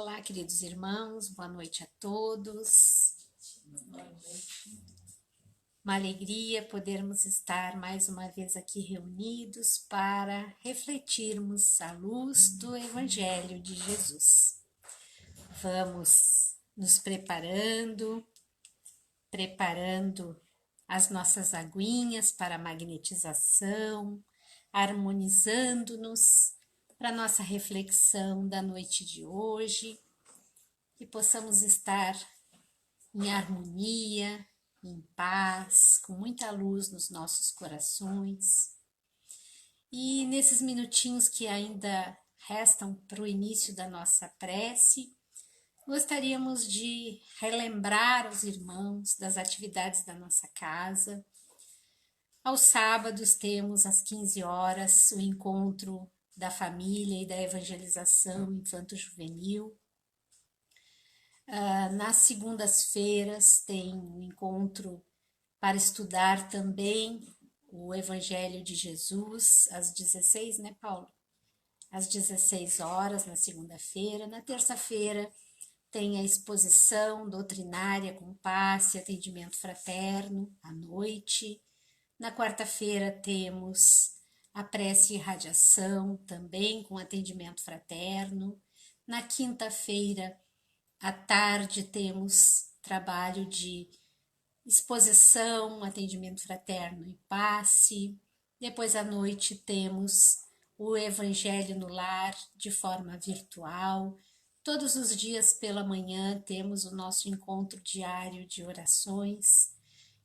Olá, queridos irmãos, boa noite a todos. Uma alegria podermos estar mais uma vez aqui reunidos para refletirmos à luz do Evangelho de Jesus. Vamos nos preparando as nossas aguinhas para a magnetização, harmonizando-nos para a nossa reflexão da noite de hoje, que possamos estar em harmonia, em paz, com muita luz nos nossos corações. E nesses minutinhos que ainda restam para o início da nossa prece, gostaríamos de relembrar os irmãos das atividades da nossa casa. Aos sábados temos às 15 horas o encontro da família e da evangelização infanto-juvenil. Nas segundas-feiras tem um encontro para estudar também o Evangelho de Jesus, às 16, né, Paulo? Às 16 horas, na segunda-feira. Na terça-feira tem a exposição doutrinária com passe e atendimento fraterno, à noite. Na quarta-feira temos a prece e radiação, também com atendimento fraterno. Na quinta-feira, à tarde, temos trabalho de exposição, atendimento fraterno e passe. Depois, à noite, temos o Evangelho no Lar de forma virtual. Todos os dias pela manhã temos o nosso encontro diário de orações.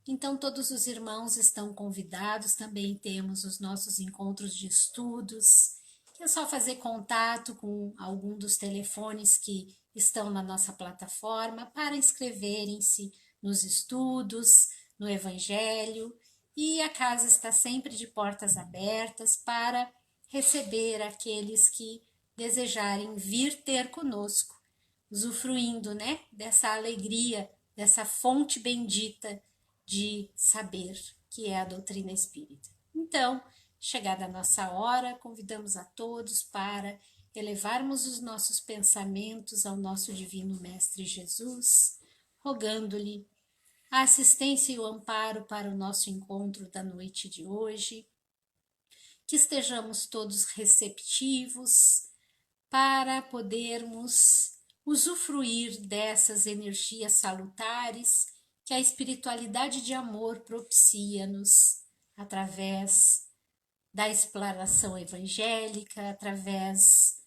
Então, todos os irmãos estão convidados. Também temos os nossos encontros de estudos, que é só fazer contato com algum dos telefones que estão na nossa plataforma para inscreverem-se nos estudos, no Evangelho, e a casa está sempre de portas abertas para receber aqueles que desejarem vir ter conosco, usufruindo, né, dessa alegria, dessa fonte bendita de saber, que é a doutrina espírita. Então, chegada a nossa hora, convidamos a todos para elevarmos os nossos pensamentos ao nosso Divino Mestre Jesus, rogando-lhe a assistência e o amparo para o nosso encontro da noite de hoje, que estejamos todos receptivos para podermos usufruir dessas energias salutares que a espiritualidade de amor propicia-nos através da exploração evangélica, através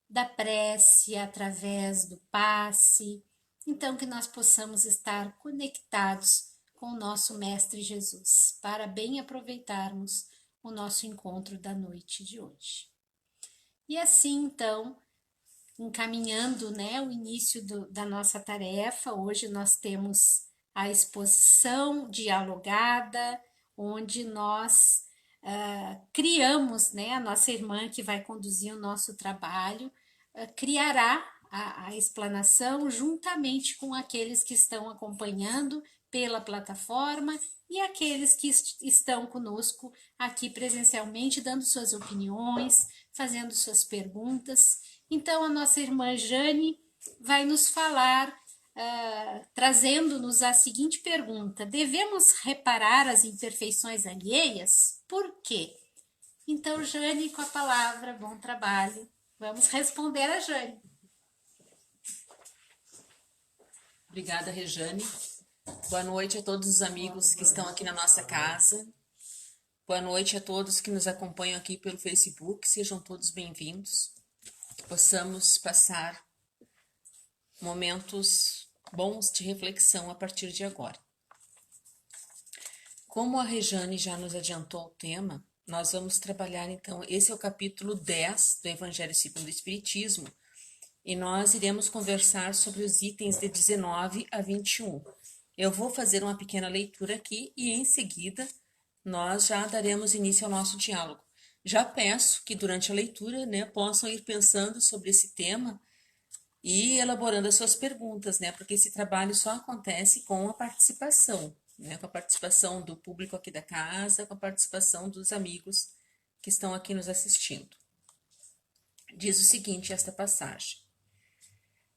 da prece, através do passe. Então, que nós possamos estar conectados com o nosso Mestre Jesus, para bem aproveitarmos o nosso encontro da noite de hoje. E assim, então, encaminhando, né, o início da nossa tarefa, hoje nós temos a exposição dialogada, onde nós criamos, né, a nossa irmã que vai conduzir o nosso trabalho, criará a explanação juntamente com aqueles que estão acompanhando pela plataforma e aqueles que estão conosco aqui presencialmente, dando suas opiniões, fazendo suas perguntas. Então, a nossa irmã Jane vai nos falar, trazendo-nos a seguinte pergunta: devemos reparar as imperfeições alheias? Por quê? Então, Jane, com a palavra, bom trabalho. Vamos responder a Jane. Obrigada, Rejane. Boa noite a todos os amigos que estão aqui na nossa casa. Boa noite a todos que nos acompanham aqui pelo Facebook. Sejam todos bem-vindos. Que possamos passar momentos bons de reflexão a partir de agora. Como a Rejane já nos adiantou o tema, nós vamos trabalhar então, esse é o capítulo 10 do Evangelho segundo o Espiritismo, e nós iremos conversar sobre os itens de 19 a 21. Eu vou fazer uma pequena leitura aqui e em seguida nós já daremos início ao nosso diálogo. Já peço que durante a leitura, né, possam ir pensando sobre esse tema e elaborando as suas perguntas, né, porque esse trabalho só acontece com a participação, né, com a participação do público aqui da casa, com a participação dos amigos que estão aqui nos assistindo. Diz o seguinte, esta passagem: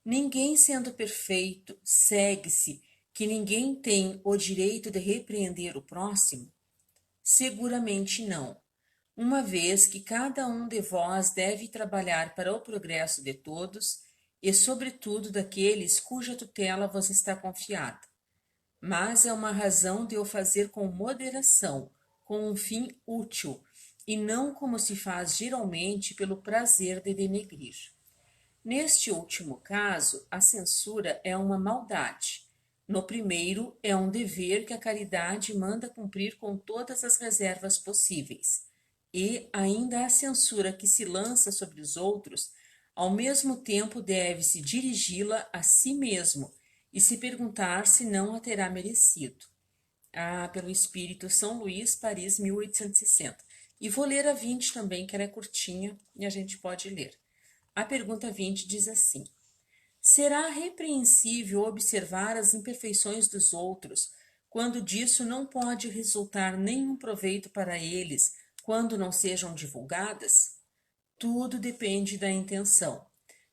Ninguém sendo perfeito, segue-se que ninguém tem o direito de repreender o próximo? Seguramente não, uma vez que cada um de vós deve trabalhar para o progresso de todos e, sobretudo, daqueles cuja tutela vos está confiada. Mas é uma razão de o fazer com moderação, com um fim útil, e não como se faz geralmente pelo prazer de denegrir. Neste último caso, a censura é uma maldade. No primeiro, é um dever que a caridade manda cumprir com todas as reservas possíveis. E ainda a censura que se lança sobre os outros, ao mesmo tempo deve-se dirigi-la a si mesmo e se perguntar se não a terá merecido. Ah, pelo Espírito, São Luís, Paris, 1860. E vou ler a 20 também, que ela é curtinha e a gente pode ler. A pergunta 20 diz assim: será repreensível observar as imperfeições dos outros, quando disso não pode resultar nenhum proveito para eles, quando não sejam divulgadas? Tudo depende da intenção.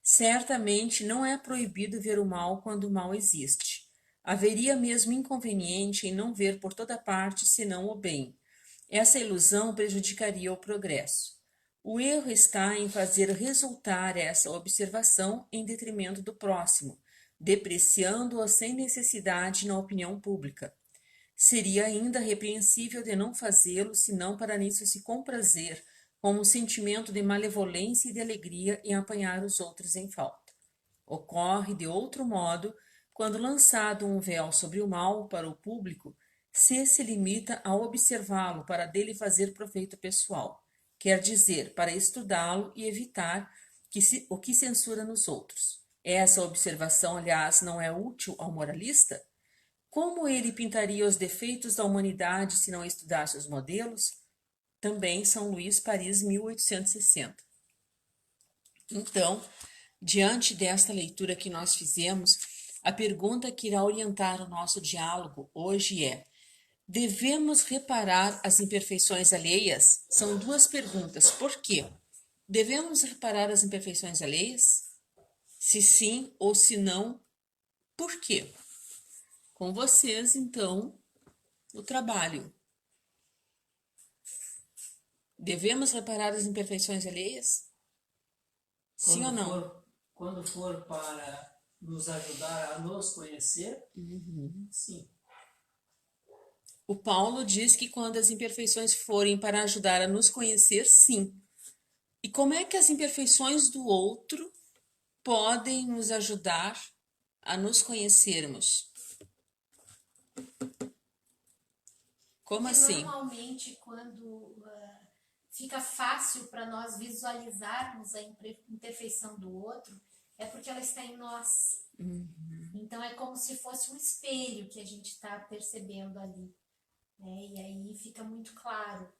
Certamente não é proibido ver o mal quando o mal existe. Haveria mesmo inconveniente em não ver por toda parte senão o bem. Essa ilusão prejudicaria o progresso. O erro está em fazer resultar essa observação em detrimento do próximo, depreciando-o sem necessidade na opinião pública. Seria ainda repreensível de não fazê-lo, senão para nisso se comprazer, com um sentimento de malevolência e de alegria em apanhar os outros em falta. Ocorre de outro modo, quando lançado um véu sobre o mal para o público, se limita a observá-lo para dele fazer proveito pessoal, quer dizer, para estudá-lo e evitar o que censura nos outros. Essa observação, aliás, não é útil ao moralista? Como ele pintaria os defeitos da humanidade se não estudasse os modelos? Também São Luís, Paris, 1860. Então, diante desta leitura que nós fizemos, a pergunta que irá orientar o nosso diálogo hoje é: devemos reparar as imperfeições alheias? São duas perguntas. Por quê? Devemos reparar as imperfeições alheias? Se sim ou se não, por quê? Com vocês, então, o trabalho. Devemos reparar as imperfeições alheias? Sim ou não? Quando for para nos ajudar a nos conhecer, sim. O Paulo diz que quando as imperfeições forem para ajudar a nos conhecer, sim. E como é que as imperfeições do outro podem nos ajudar a nos conhecermos? Como Porque assim? normalmente, quando fica fácil para nós visualizarmos a imperfeição do outro, é porque ela está em nós. Então é como se fosse um espelho que a gente está percebendo ali, né? E aí fica muito claro.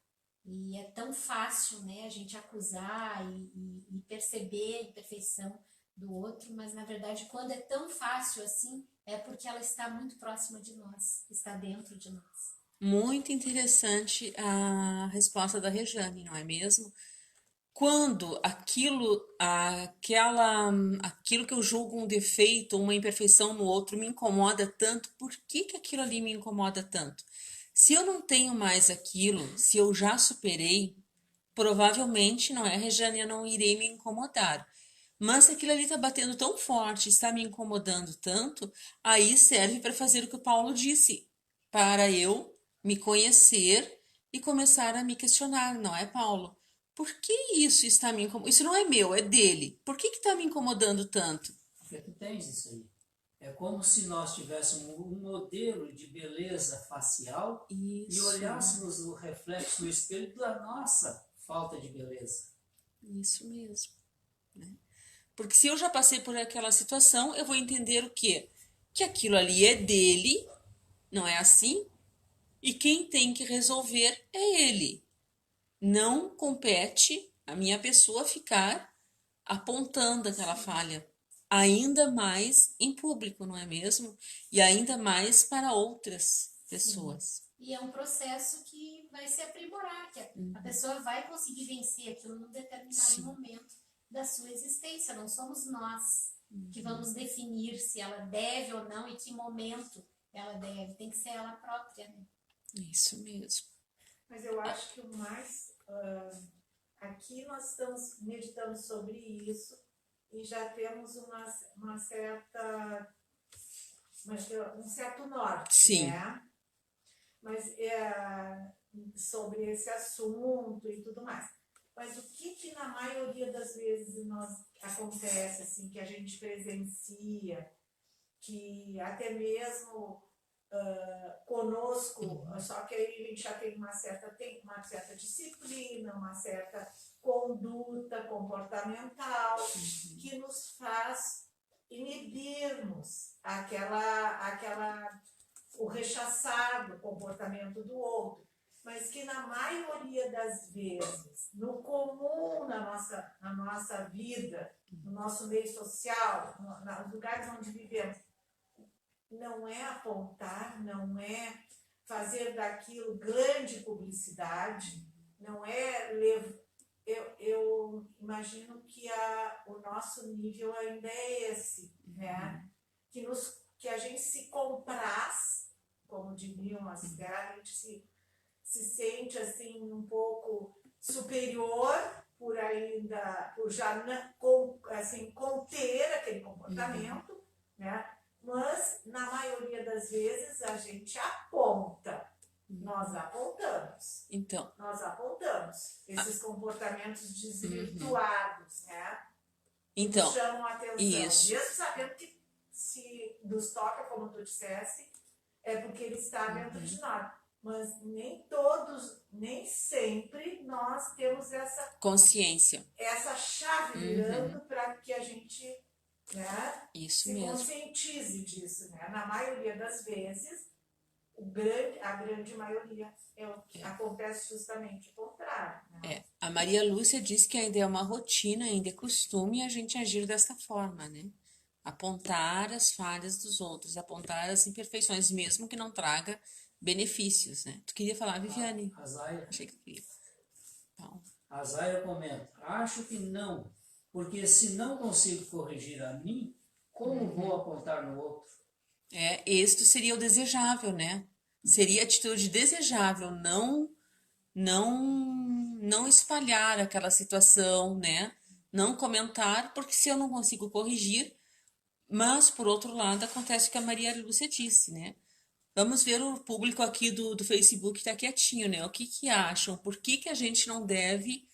E é tão fácil, né, a gente acusar e perceber a imperfeição do outro, mas na verdade, quando é tão fácil assim, é porque ela está muito próxima de nós, está dentro de nós. Muito interessante a resposta da Rejane, não é mesmo? Quando aquilo que eu julgo um defeito, uma imperfeição no outro me incomoda tanto, por que que aquilo ali me incomoda tanto? Se eu não tenho mais aquilo, se eu já superei, provavelmente, não é, Regiane, eu não irei me incomodar. Mas se aquilo ali está batendo tão forte, está me incomodando tanto, aí serve para fazer o que o Paulo disse, para eu me conhecer e começar a me questionar, não é, Paulo? Por que isso está me incomodando? Isso não é meu, é dele. Por que está me incomodando tanto? Porque tu tens isso aí. É como se nós tivéssemos um modelo de beleza facial e Isso, olhássemos o reflexo no espelho da nossa falta de beleza. isso mesmo. Né? Porque se eu já passei por aquela situação, eu vou entender o quê? Que aquilo ali é dele, não é assim? E quem tem que resolver é ele. Não compete a minha pessoa ficar apontando aquela falha, ainda mais em público, não é mesmo? E ainda mais para outras pessoas. Sim. E é um processo que vai se aprimorar, que a pessoa vai conseguir vencer aquilo num determinado momento da sua existência, não somos nós. que vamos definir se ela deve ou não e que momento ela deve. Tem que ser ela própria, né? Isso mesmo. Mas eu acho que o mais. Aqui nós estamos meditando sobre isso e já temos uma certa. Um certo norte, Sim. né? Mas sobre esse assunto e tudo mais. Mas o que na maioria das vezes acontece, assim, que a gente presencia, que até mesmo conosco, só que aí a gente já tem uma certa disciplina, uma certa conduta comportamental que nos faz inibirmos o rechaçar do comportamento do outro, mas que na maioria das vezes, no comum na nossa vida, no nosso meio social, nos lugares onde vivemos, não é apontar, não é fazer daquilo grande publicidade, não é eu imagino que o nosso nível ainda é esse, né? Que a gente se compraz, como diriam as terras, a gente se sente assim um pouco superior por já assim, conter aquele comportamento, né? Mas na maioria das vezes a gente aponta. Nós apontamos. Então. Nós apontamos esses comportamentos desvirtuados, né? Então, nos chamam a atenção. Isso. Mesmo sabendo que se nos toca, como tu dissesse, é porque ele está dentro de nós. Mas nem sempre nós temos essa consciência. Essa chave virando para que a gente, né, Isso se mesmo. conscientize disso, né? Na maioria das vezes, a grande maioria é o que acontece justamente o contrário. Né? A Maria Lúcia diz que ainda é uma rotina, ainda é costume a gente agir dessa forma, né? Apontar as falhas dos outros, apontar as imperfeições, mesmo que não traga benefícios, né? Tu queria falar, Viviane? A Zaira. Achei que tu queria. Então. A Zaira comenta, acho que não, porque se não consigo corrigir a mim, como vou apontar no outro? Este seria o desejável, né? Seria a atitude desejável, não espalhar aquela situação, né? Não comentar, porque se eu não consigo corrigir, mas por outro lado acontece o que a Maria Lúcia disse, né? Vamos ver o público aqui do Facebook que está quietinho, né? O que acham? Por que a gente não deve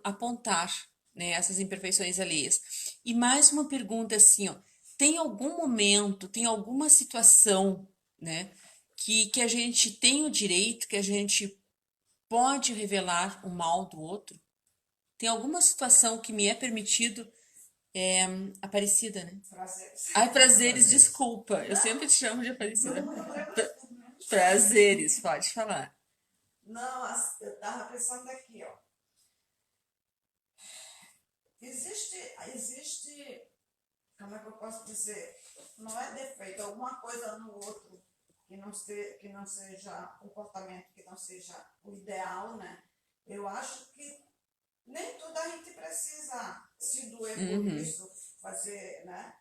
apontar, né, essas imperfeições alheias? E mais uma pergunta assim, ó. Tem algum momento, tem alguma situação, né, que a gente tem o direito, que a gente pode revelar o mal do outro? Tem alguma situação que me é permitido, Aparecida, né? Prazeres. Prazeres, desculpa. Eu sempre te chamo de Aparecida. Prazeres, pode falar. Não, eu estava pensando aqui, ó. Existe, como é que eu posso dizer? Não é defeito, alguma coisa no outro que não seja comportamento, que não seja o ideal, né? Eu acho que nem tudo a gente precisa se doer por isso, fazer, né,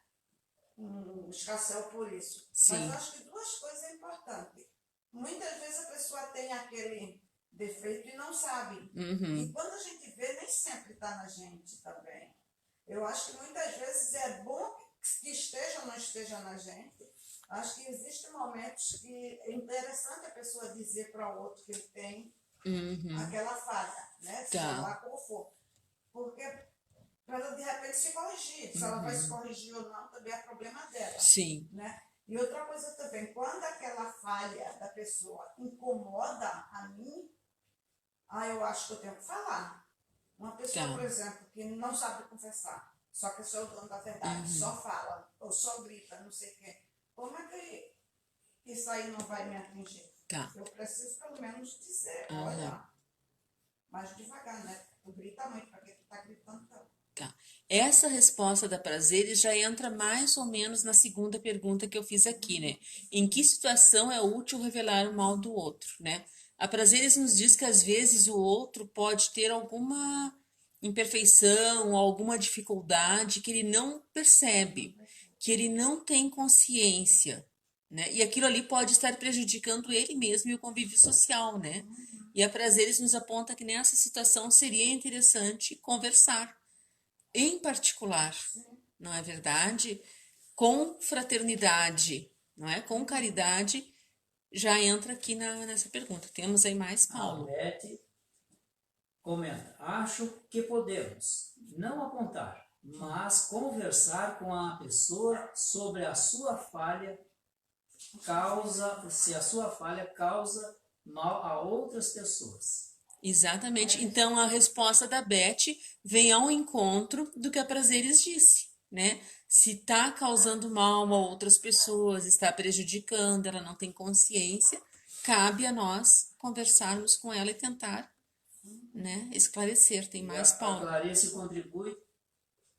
um escarcéu por isso. Sim. Mas eu acho que duas coisas é importante. Muitas vezes a pessoa tem aquele defeito e não sabe. E quando a gente vê, nem sempre está na gente também. Eu acho que muitas vezes é bom que esteja ou não esteja na gente. Acho que existem momentos que é interessante a pessoa dizer para o outro que ele tem aquela falha, né? Seja lá qual for. Porque para ela de repente se corrigir. Se ela vai se corrigir ou não, também é problema dela. Sim. Né? E outra coisa também, quando aquela falha da pessoa incomoda a mim, eu acho que eu tenho que falar. Uma pessoa, por exemplo, que não sabe confessar, só que é só o dono da verdade, só fala, ou só grita, não sei o quê. Como é que isso aí não vai me atingir? Eu preciso pelo menos dizer, olha, mais devagar, né? Tu grita muito, para que tu tá gritando tanto? Essa resposta da Prazeres já entra mais ou menos na segunda pergunta que eu fiz aqui, né? Em que situação é útil revelar o mal do outro, né? A Prazeres nos diz que às vezes o outro pode ter alguma imperfeição, alguma dificuldade que ele não percebe, que ele não tem consciência, né? E aquilo ali pode estar prejudicando ele mesmo e o convívio social, né? E a Prazeres nos aponta que nessa situação seria interessante conversar, em particular, não é verdade? Com fraternidade, não é? Com caridade, já entra aqui nessa pergunta. Temos aí mais, A Paulo. Beth comenta: acho que podemos não apontar, mas conversar com a pessoa sobre a sua falha se a sua falha causa mal a outras pessoas. Exatamente. Então, a resposta da Beth vem ao encontro do que a Prazeres disse, né? Se está causando mal a outras pessoas, está prejudicando, ela não tem consciência, cabe a nós conversarmos com ela e tentar, né, esclarecer. Tem mais, A Paulo? Clarice contribui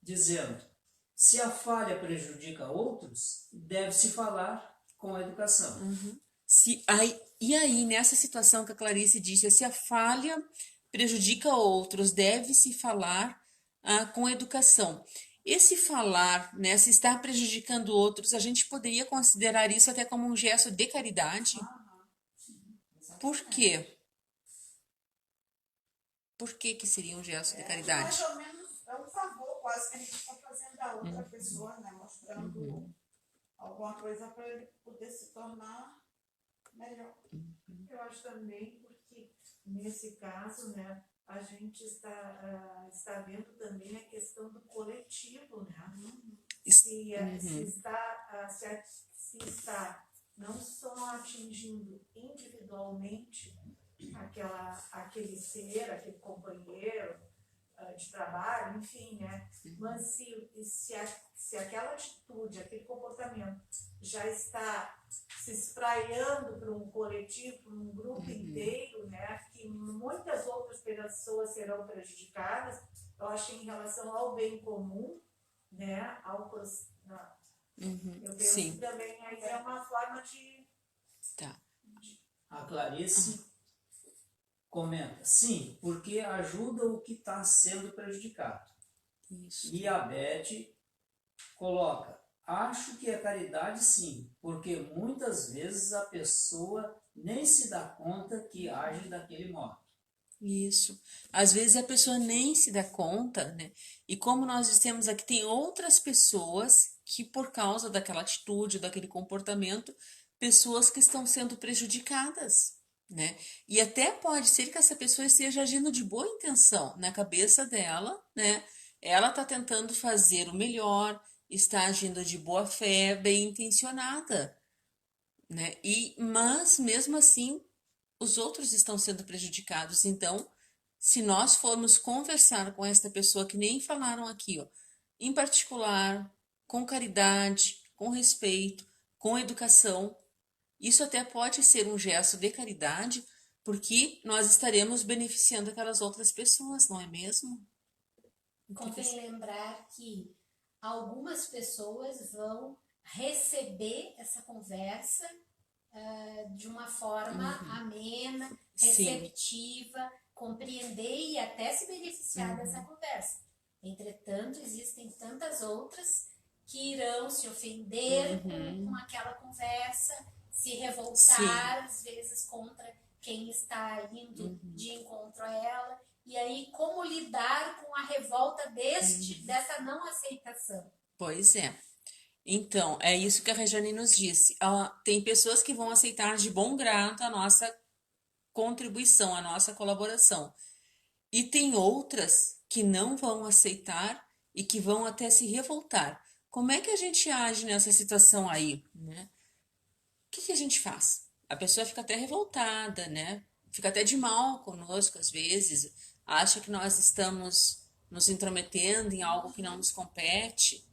dizendo: se a falha prejudica outros, deve-se falar com a educação. E aí, nessa situação que a Clarice disse, se a falha prejudica outros, deve-se falar com educação. Esse falar, né, se está prejudicando outros, a gente poderia considerar isso até como um gesto de caridade? Por quê? Por que seria um gesto de caridade? Mais ou menos é um favor quase que a gente está fazendo a outra pessoa, né? Mostrando alguma coisa para ele poder se tornar melhor. Eu acho também porque, nesse caso, né, a gente está vendo também a questão do coletivo, né? Se está não só atingindo individualmente aquele ser, aquele companheiro de trabalho, enfim, né? Mas se aquela atitude, aquele comportamento já está se espraiando para um coletivo, para um grupo inteiro, né? Que muitas outras pessoas serão prejudicadas, eu acho que em relação ao bem comum, né? Eu penso Sim. que também aí é uma forma de... Tá. A Clarice comenta: sim, porque ajuda o que está sendo prejudicado. Isso. E a Beth coloca: acho que é caridade sim, porque muitas vezes a pessoa nem se dá conta que age daquele modo. Isso. Às vezes a pessoa nem se dá conta, né? E como nós dissemos aqui, tem outras pessoas que, por causa daquela atitude, daquele comportamento, pessoas que estão sendo prejudicadas, né? E até pode ser que essa pessoa esteja agindo de boa intenção na cabeça dela, né? Ela está tentando fazer o melhor, está agindo de boa fé, bem intencionada, né? Mas mesmo assim, os outros estão sendo prejudicados. Então, se nós formos conversar com esta pessoa, que nem falaram aqui, ó, em particular, com caridade, com respeito, com educação, isso até pode ser um gesto de caridade, porque nós estaremos beneficiando aquelas outras pessoas, não é mesmo? Convém lembrar que algumas pessoas vão receber essa conversa de uma forma amena, receptiva, compreender e até se beneficiar dessa conversa. Entretanto, existem tantas outras que irão se ofender com aquela conversa, se revoltar, às vezes, contra quem está indo de encontro a ela. E aí, como lidar com a revolta dessa não aceitação? Pois é. Então, é isso que a Regiane nos disse. Tem pessoas que vão aceitar de bom grado a nossa contribuição, a nossa colaboração. E tem outras que não vão aceitar e que vão até se revoltar. Como é que a gente age nessa situação aí, né? O que a gente faz? A pessoa fica até revoltada, né? Fica até de mal conosco às vezes, acha que nós estamos nos intrometendo em algo que não nos compete.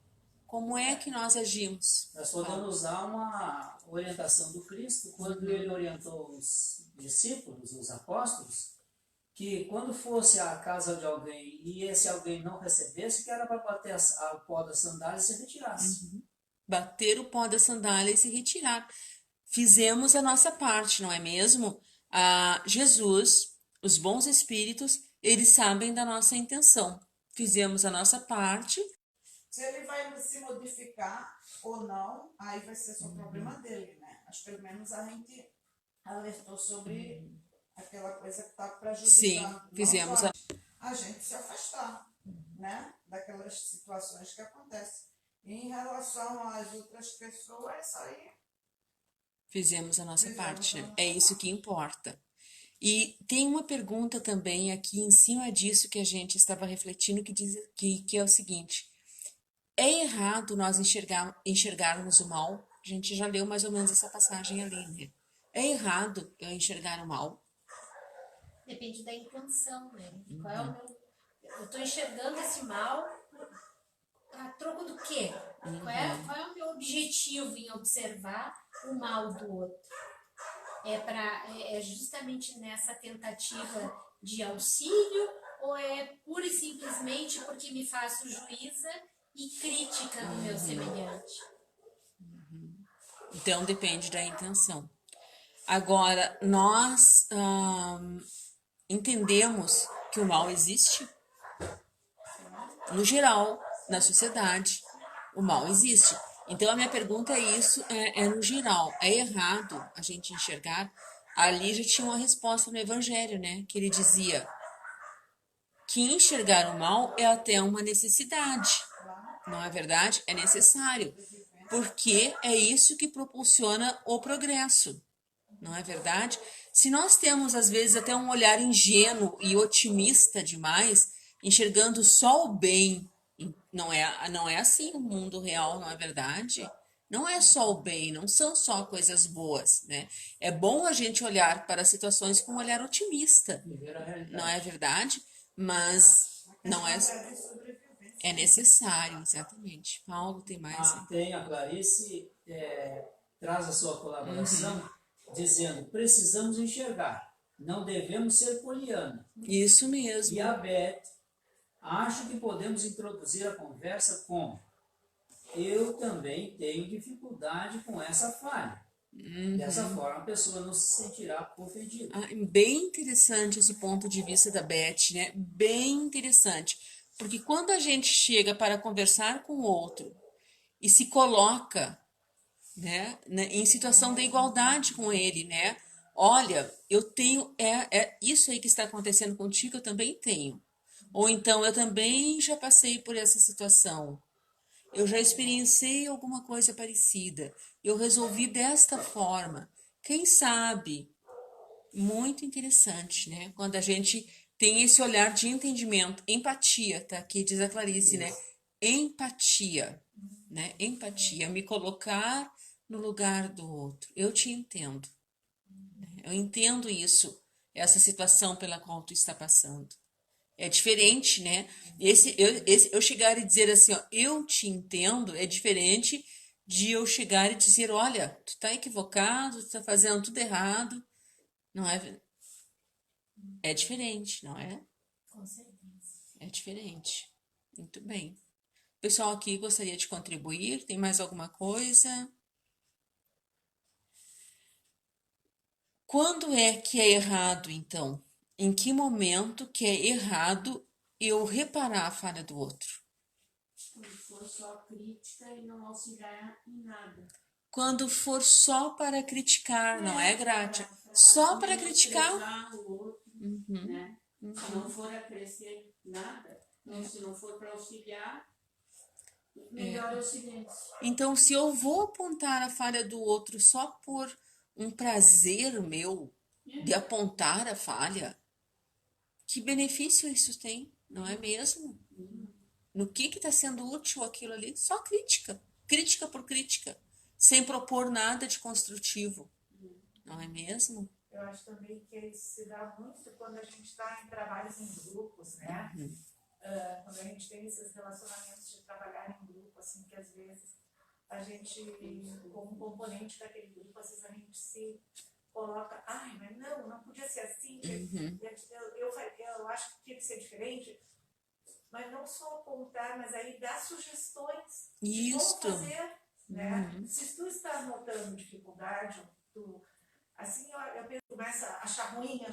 Como é que nós agimos? Nós podemos usar uma orientação do Cristo, quando ele orientou os discípulos, os apóstolos, que quando fosse à casa de alguém e esse alguém não recebesse, que era para bater o pó da sandália e se retirasse. Bater o pó da sandália e se retirar. Fizemos a nossa parte, não é mesmo? Jesus, os bons espíritos, eles sabem da nossa intenção. Fizemos a nossa parte. Se ele vai se modificar ou não, aí vai ser só problema dele, né? Mas pelo menos a gente alertou sobre aquela coisa que está Sim, prejudicando. Não fizemos só a gente se afastar, né? Daquelas situações que acontecem. E em relação às outras pessoas, aí fizemos a nossa fizemos parte, a né? nossa É isso que importa. E tem uma pergunta também aqui em cima disso que a gente estava refletindo, que é o seguinte: é errado nós enxergarmos o mal? A gente já leu mais ou menos essa passagem ali, né? É errado eu enxergar o mal? Depende da intenção, né? Qual é o meu. Eu estou enxergando esse mal a troco do quê? Qual é o meu objetivo em observar o mal do outro? É justamente nessa tentativa de auxílio ou é pura e simplesmente porque me faço juíza e crítica do meu semelhante? Então depende da intenção. Agora, nós entendemos que o mal existe? No geral, na sociedade, o mal existe. Então a minha pergunta é isso, é no geral. É errado a gente enxergar? Ali já tinha uma resposta no Evangelho, né? Que ele dizia que enxergar o mal é até uma necessidade. Não é verdade? É necessário. Porque é isso que propulsiona o progresso. Não é verdade? Se nós temos, às vezes, até um olhar ingênuo e otimista demais, enxergando só o bem, não é assim o mundo real, não é verdade? Não é só o bem, não são só coisas boas, né? É bom a gente olhar para as situações com um olhar otimista, Viver a realidade. não é verdade? Mas não é, questão de sobrevivência. é necessário, exatamente. Paulo tem mais. Tem a Clarice, traz a sua colaboração, dizendo: precisamos enxergar, não devemos ser poliana. Isso mesmo. E a Beth, acho que podemos introduzir a conversa com: eu também tenho dificuldade com essa falha. Dessa forma, a pessoa não se sentirá ofendida. Bem interessante esse ponto de vista da Beth, né? Bem interessante. Porque quando a gente chega para conversar com o outro e se coloca, né, em situação de igualdade com ele, né? Olha, eu tenho, isso aí que está acontecendo contigo, eu também tenho. Ou então, eu também já passei por essa situação. Eu já experienciei alguma coisa parecida. Eu resolvi desta forma. Quem sabe? Muito interessante, né? Quando a gente tem esse olhar de entendimento, empatia, tá? Aqui diz a Clarice, né? Empatia, né? Empatia, me colocar no lugar do outro. Eu te entendo. Eu entendo isso, essa situação pela qual tu está passando. É diferente, né? Eu chegar e dizer assim, ó, eu te entendo, é diferente de eu chegar e dizer, olha, tu tá equivocado, tu tá fazendo tudo errado. Não é? É diferente, não é? Com certeza. É diferente. Muito bem. O pessoal aqui gostaria de contribuir? Tem mais alguma coisa? Quando é que é errado, então? Em que momento que é errado eu reparar a falha do outro? Quando for só crítica e não auxiliar em nada. Quando for só para criticar, não é, Grátia? Só para criticar? O outro, né? Se não for acrescer nada, se não for para auxiliar, melhor é o silêncio. Então, se eu vou apontar a falha do outro só por um prazer meu de apontar a falha, que benefício isso tem, não é mesmo? No que está sendo útil aquilo ali? Só crítica. Crítica por crítica. Sem propor nada de construtivo. Não é mesmo? Eu acho também que isso se dá muito quando a gente está em trabalhos em grupos, né? Quando a gente tem esses relacionamentos de trabalhar em grupo, assim, que às vezes a gente, como componente daquele grupo, às vezes a gente se coloca, ai, mas não podia ser assim, eu acho que tinha que ser diferente, mas não só apontar, mas aí dar sugestões de como fazer, né? Se tu está notando dificuldade, assim, eu penso, começa a achar ruim,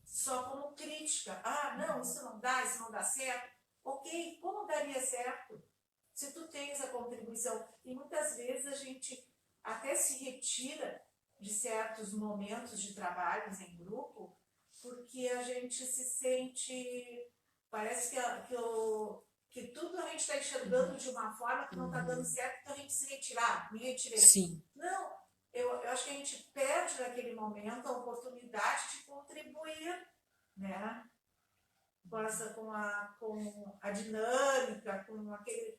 só como crítica. Ah, não, isso não dá certo. Ok, como daria certo? Se tu tens a contribuição. E muitas vezes a gente até se retira de certos momentos de trabalhos em grupo, porque a gente se sente, parece que tudo a gente está enxergando de uma forma que não está dando certo, então a gente se retirar, me retirei. Sim. Não, eu acho que a gente perde naquele momento a oportunidade de contribuir, né? Com a dinâmica, com aquele...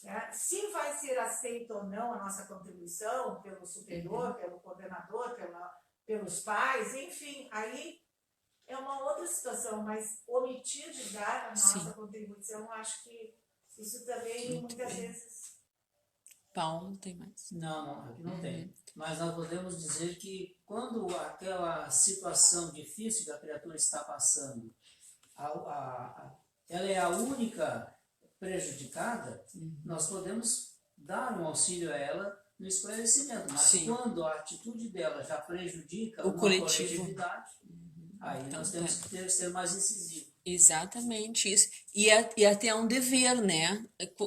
Né? Se vai ser aceita ou não a nossa contribuição pelo superior, pelo coordenador, pelos pais, enfim, aí é uma outra situação, mas omitir de dar a nossa Sim. contribuição, acho que isso também Muito muitas bem. vezes... Paulo, tem mais? Não, aqui não tem. Mas nós podemos dizer que quando aquela situação difícil que a criatura está passando, ela é a única prejudicada, nós podemos dar um auxílio a ela no esclarecimento. Mas Sim. quando a atitude dela já prejudica O uma coletivo. coletividade, aí Então, nós temos que ser mais incisivos. Exatamente isso. E até é um dever, né?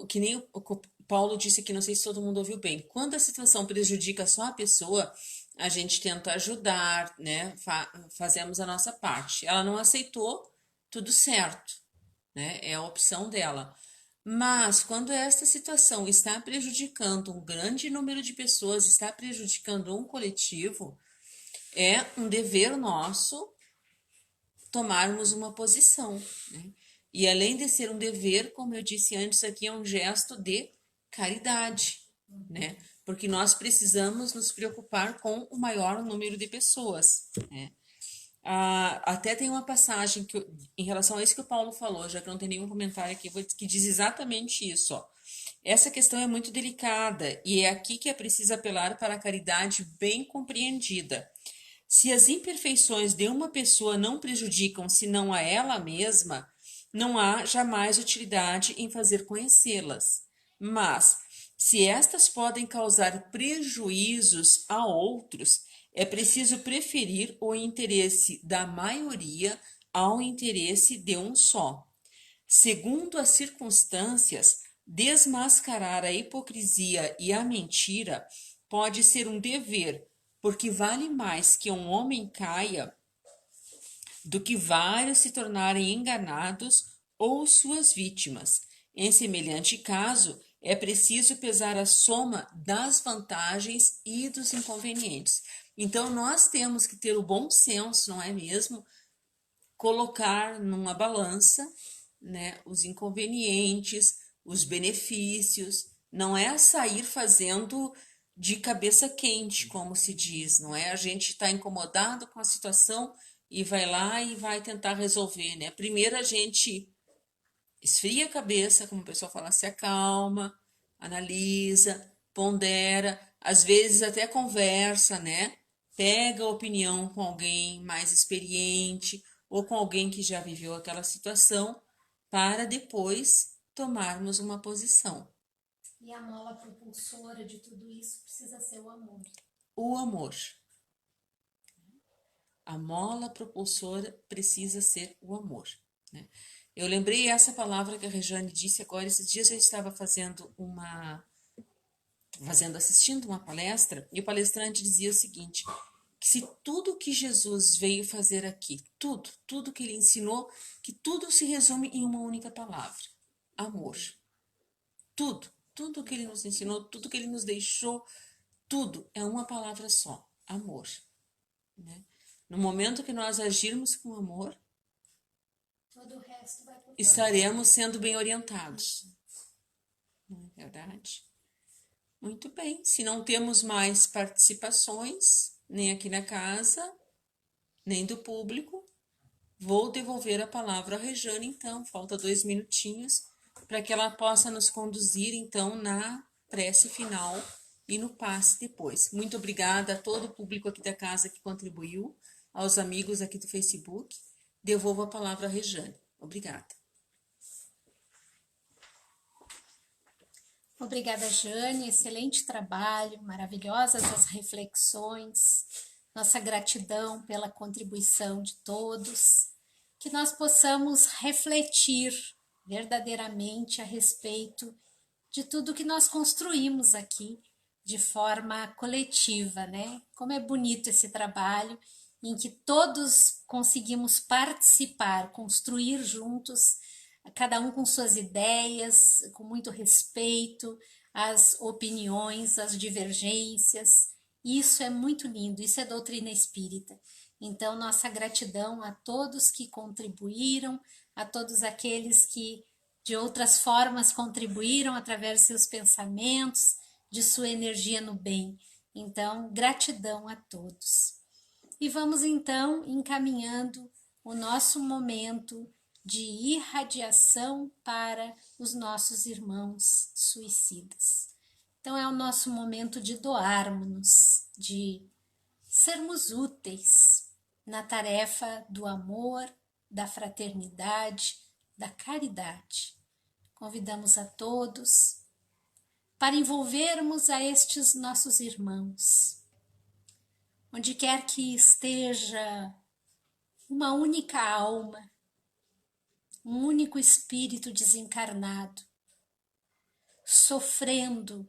Que nem o Paulo disse aqui, não sei se todo mundo ouviu bem. Quando a situação prejudica só a pessoa, a gente tenta ajudar, né? Fazemos a nossa parte. Ela não aceitou, tudo certo, né? É a opção dela. Mas quando esta situação está prejudicando um grande número de pessoas, está prejudicando um coletivo, é um dever nosso tomarmos uma posição, né? E além de ser um dever, como eu disse antes, aqui é um gesto de caridade, né? Porque nós precisamos nos preocupar com o maior número de pessoas, né? Até tem uma passagem em relação a isso que o Paulo falou, já que não tem nenhum comentário aqui, que diz exatamente isso, ó. Essa questão é muito delicada e é aqui que é preciso apelar para a caridade bem compreendida. Se as imperfeições de uma pessoa não prejudicam senão a ela mesma, não há jamais utilidade em fazer conhecê-las. Mas, se estas podem causar prejuízos a outros, é preciso preferir o interesse da maioria ao interesse de um só. Segundo as circunstâncias, desmascarar a hipocrisia e a mentira pode ser um dever, porque vale mais que um homem caia do que vários se tornarem enganados ou suas vítimas. Em semelhante caso, é preciso pesar a soma das vantagens e dos inconvenientes. Então, nós temos que ter o bom senso, não é mesmo? Colocar numa balança, né, os inconvenientes, os benefícios, não é sair fazendo de cabeça quente, como se diz, não é? A gente está incomodado com a situação e vai lá e vai tentar resolver, né? Primeiro a gente esfria a cabeça, como o pessoal fala, se acalma, analisa, pondera, às vezes até conversa, né? Pega a opinião com alguém mais experiente ou com alguém que já viveu aquela situação para depois tomarmos uma posição. E a mola propulsora de tudo isso precisa ser o amor. O amor. A mola propulsora precisa ser o amor, né? Eu lembrei essa palavra que a Rejane disse agora. Esses dias eu estava assistindo uma palestra, e o palestrante dizia o seguinte, que se tudo que Jesus veio fazer aqui, tudo que ele ensinou, que tudo se resume em uma única palavra, amor. Tudo que ele nos ensinou, tudo que ele nos deixou, tudo é uma palavra só, amor, né? No momento que nós agirmos com amor, todo o resto vai por estaremos sendo bem orientados. Não é verdade? Muito bem. Se não temos mais participações, nem aqui na casa, nem do público, vou devolver a palavra à Rejane, então. Falta 2 minutinhos para que ela possa nos conduzir, então, na prece final e no passe depois. Muito obrigada a todo o público aqui da casa que contribuiu, aos amigos aqui do Facebook. Devolvo a palavra à Rejane. Obrigada. Obrigada, Jane. Excelente trabalho, maravilhosas as reflexões. nossa gratidão pela contribuição de todos, que nós possamos refletir verdadeiramente a respeito de tudo que nós construímos aqui de forma coletiva, né? Como é bonito esse trabalho em que todos conseguimos participar, construir juntos, cada um com suas ideias, com muito respeito, as opiniões, as divergências. Isso é muito lindo, isso é doutrina espírita. Então, nossa gratidão a todos que contribuíram, a todos aqueles que de outras formas contribuíram através de seus pensamentos, de sua energia no bem. Então, gratidão a todos. E vamos então encaminhando o nosso momento de irradiação para os nossos irmãos suicidas. Então é o nosso momento de doarmos-nos, de sermos úteis na tarefa do amor, da fraternidade, da caridade. Convidamos a todos para envolvermos a estes nossos irmãos, onde quer que esteja uma única alma, um único espírito desencarnado, sofrendo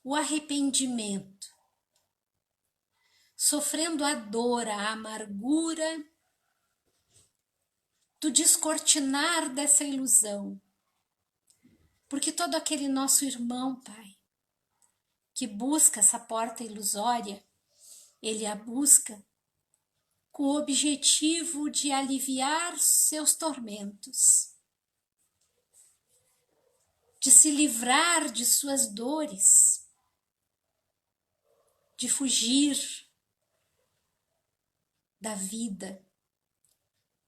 o arrependimento, sofrendo a dor, a amargura do descortinar dessa ilusão. Porque todo aquele nosso irmão, Pai, que busca essa porta ilusória, ele a busca com o objetivo de aliviar seus tormentos, de se livrar de suas dores, de fugir da vida.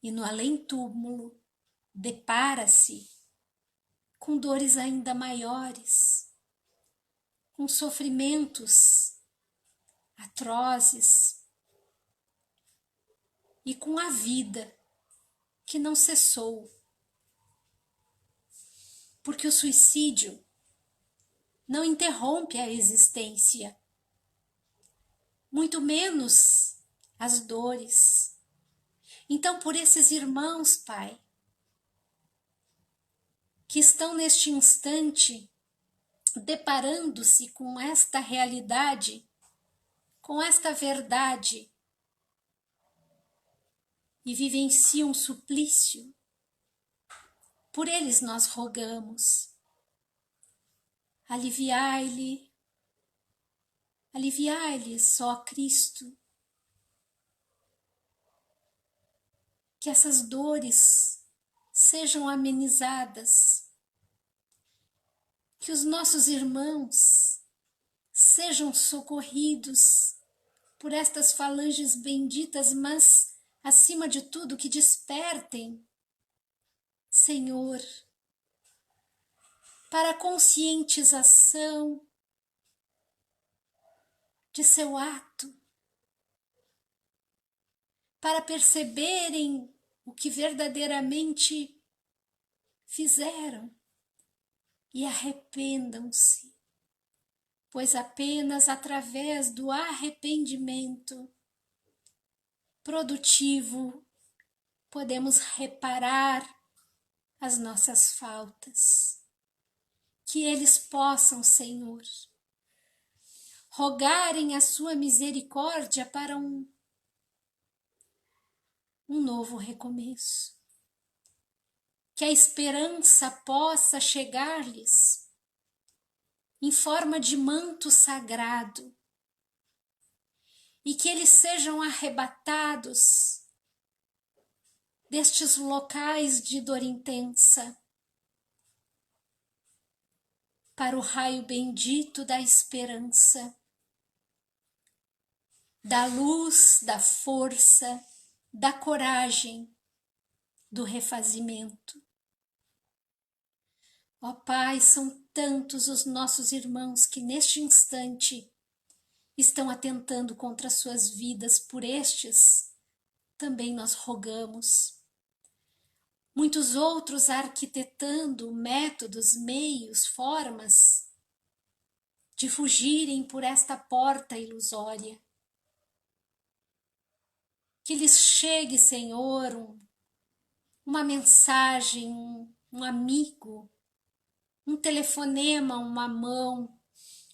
E no além-túmulo depara-se com dores ainda maiores, com sofrimentos atrozes e com a vida que não cessou. Porque o suicídio não interrompe a existência, muito menos as dores. Então, por esses irmãos, Pai, que estão neste instante deparando-se com esta realidade, com esta verdade, e vivenciam um suplício, por eles nós rogamos, aliviai-lhes, ó Cristo, que essas dores sejam amenizadas, que os nossos irmãos sejam socorridos por estas falanges benditas, mas, acima de tudo, que despertem, Senhor, para a conscientização de seu ato, para perceberem o que verdadeiramente fizeram e arrependam-se, pois apenas através do arrependimento produtivo podemos reparar as nossas faltas. Que eles possam, Senhor, rogarem a sua misericórdia para um novo recomeço. Que a esperança possa chegar-lhes em forma de manto sagrado e que eles sejam arrebatados destes locais de dor intensa para o raio bendito da esperança, da luz, da força, da coragem, do refazimento. Ó Pai, são tantos os nossos irmãos que neste instante estão atentando contra suas vidas, por estes também nós rogamos. Muitos outros arquitetando métodos, meios, formas de fugirem por esta porta ilusória. que lhes chegue, Senhor, uma mensagem, um amigo, um telefonema, uma mão,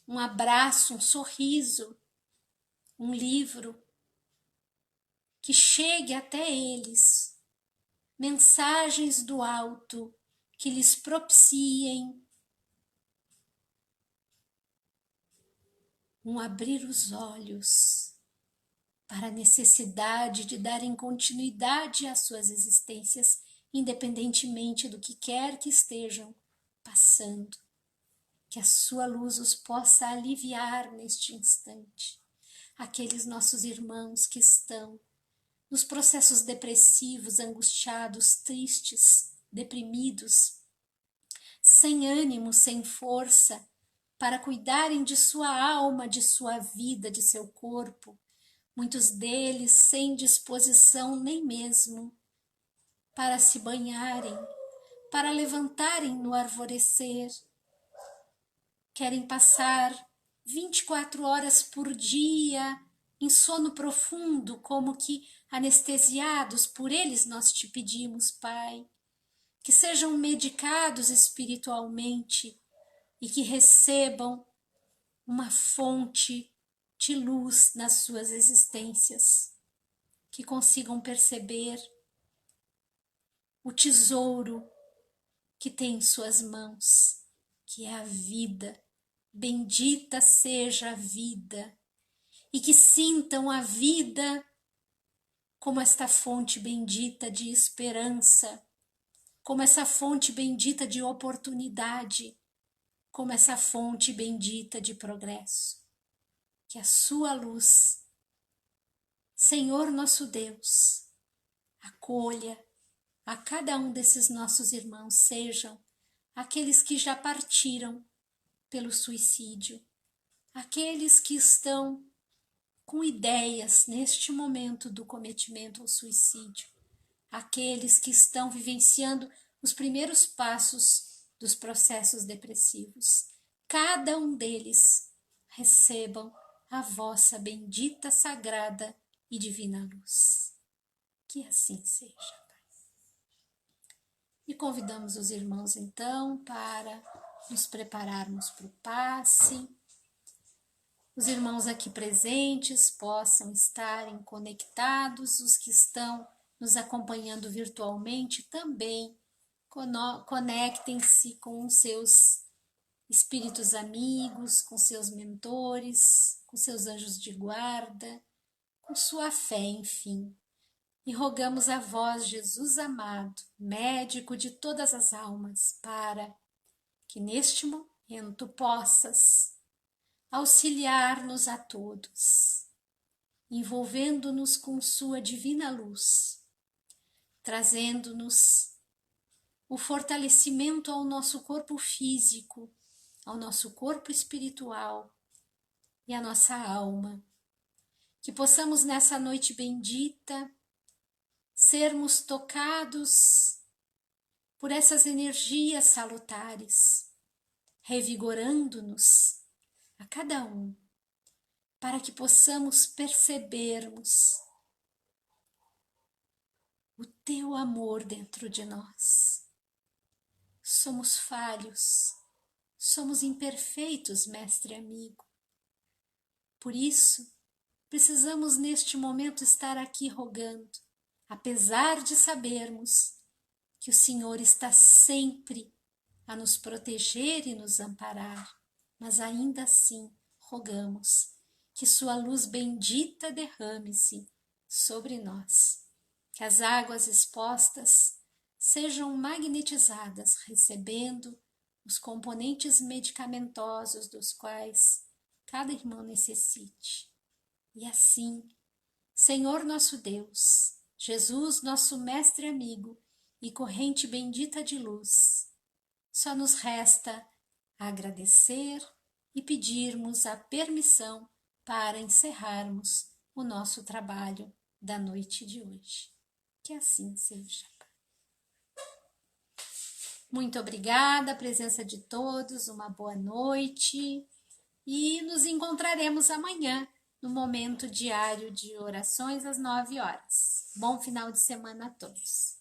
um abraço, um sorriso, um livro, que chegue até eles mensagens do alto que lhes propiciem um abrir os olhos para a necessidade de darem continuidade às suas existências, independentemente do que quer que estejam passando. Que a sua luz os possa aliviar neste instante. Aqueles nossos irmãos que estão nos processos depressivos, angustiados, tristes, deprimidos, sem ânimo, sem força, para cuidarem de sua alma, de sua vida, de seu corpo, muitos deles sem disposição nem mesmo para se banharem, para levantarem no alvorecer. Querem passar 24 horas por dia em sono profundo, como que anestesiados. Por eles nós te pedimos, Pai, que sejam medicados espiritualmente e que recebam uma fonte de luz nas suas existências, que consigam perceber o tesouro que tem em suas mãos, que é a vida. Bendita seja a vida, e que sintam a vida como esta fonte bendita de esperança, como essa fonte bendita de oportunidade, como essa fonte bendita de progresso. Que a sua luz, Senhor nosso Deus, acolha a cada um desses nossos irmãos, sejam aqueles que já partiram pelo suicídio, aqueles que estão com ideias neste momento do cometimento ao suicídio, aqueles que estão vivenciando os primeiros passos dos processos depressivos. Cada um deles recebam a vossa bendita, sagrada e divina luz. Que assim seja, Pai. E convidamos os irmãos então para nos prepararmos para o passe. Os irmãos aqui presentes possam estarem conectados, os que estão nos acompanhando virtualmente também conectem-se com seus espíritos amigos, com seus mentores, com seus anjos de guarda, com sua fé, enfim. E rogamos a vós, Jesus amado, médico de todas as almas, para que neste momento possas auxiliar-nos a todos, envolvendo-nos com sua divina luz, trazendo-nos o fortalecimento ao nosso corpo físico, ao nosso corpo espiritual e à nossa alma. Que possamos nessa noite bendita sermos tocados por essas energias salutares, revigorando-nos a cada um, para que possamos percebermos o teu amor dentro de nós. Somos falhos, somos imperfeitos, mestre amigo. Por isso, precisamos neste momento estar aqui rogando, apesar de sabermos que o Senhor está sempre a nos proteger e nos amparar, mas ainda assim rogamos que sua luz bendita derrame-se sobre nós, que as águas expostas sejam magnetizadas, recebendo os componentes medicamentosos dos quais cada irmão necessite. E assim, Senhor nosso Deus, Jesus, nosso mestre amigo e corrente bendita de luz, só nos resta agradecer e pedirmos a permissão para encerrarmos o nosso trabalho da noite de hoje. Que assim seja. Muito obrigada a presença de todos, uma boa noite e nos encontraremos amanhã no momento diário de orações às 9 horas. Bom final de semana a todos.